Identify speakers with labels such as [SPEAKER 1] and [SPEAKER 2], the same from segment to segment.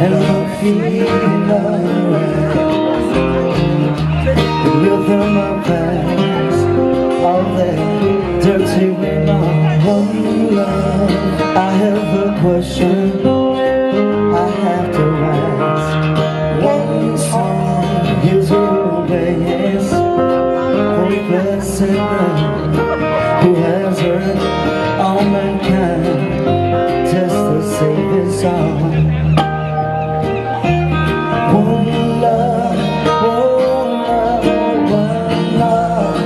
[SPEAKER 1] and I feel alright. The rhythm of past, all that dirty in my own love. I have a question I have to ask. One song is always hopeless and who has hurt all mankind just to save his all. One love, one love, one love.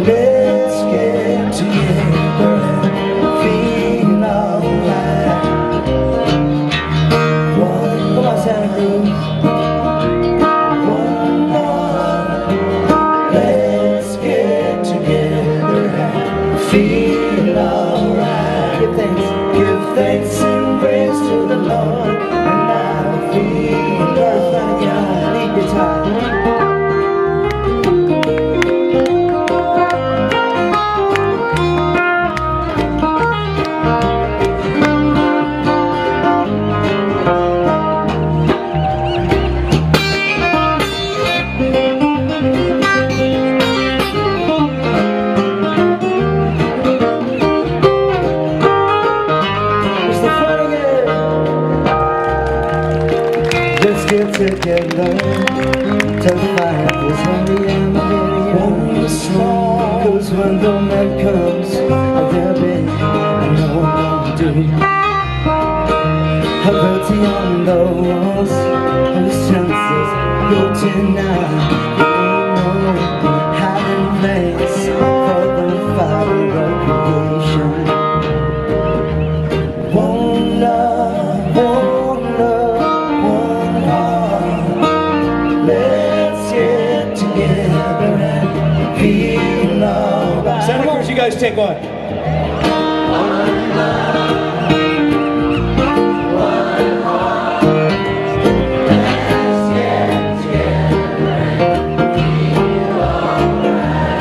[SPEAKER 1] Let's get together and feel alright. One, come on, Santa Cruz. One love. Let's get together and feel alright. Give thanks and praise to the Lord, and I feel alright. Yeah, I need your time. Let's get together to fight this lonely and song. Cause when the night comes, there'll be no one to do. A dirty on the walls, whose chances go tonight. Ain't no hiding place for the fire of creation. One love, one love. Let's get together and feel alright.
[SPEAKER 2] Santa Cruz, you guys take one.
[SPEAKER 1] One love, one heart. Let's get together and feel alright.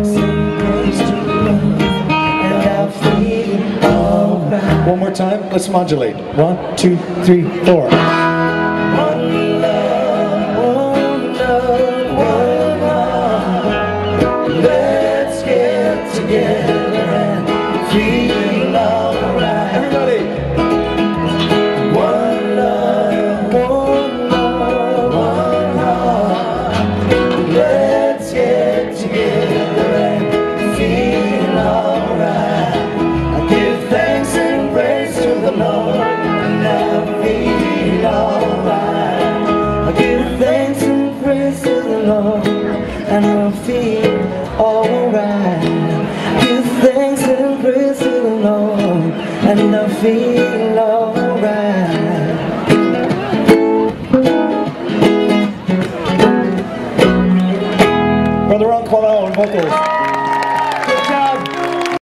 [SPEAKER 1] Sing praise to love, and I feel alright.
[SPEAKER 2] One more time, let's modulate. 1, 2, 3, 4.
[SPEAKER 1] One love, one love, one love. Let's get together and feel alright.
[SPEAKER 2] Everybody.
[SPEAKER 1] One love, one love, one heart. Let's get together and feel alright. I give thanks and praise to the Lord, and I feel alright. I give thanks and praise to the Lord, and I feel alright. Give thanks and praise to the Lord, and I feel alright.
[SPEAKER 2] Brother Uncle on vocals.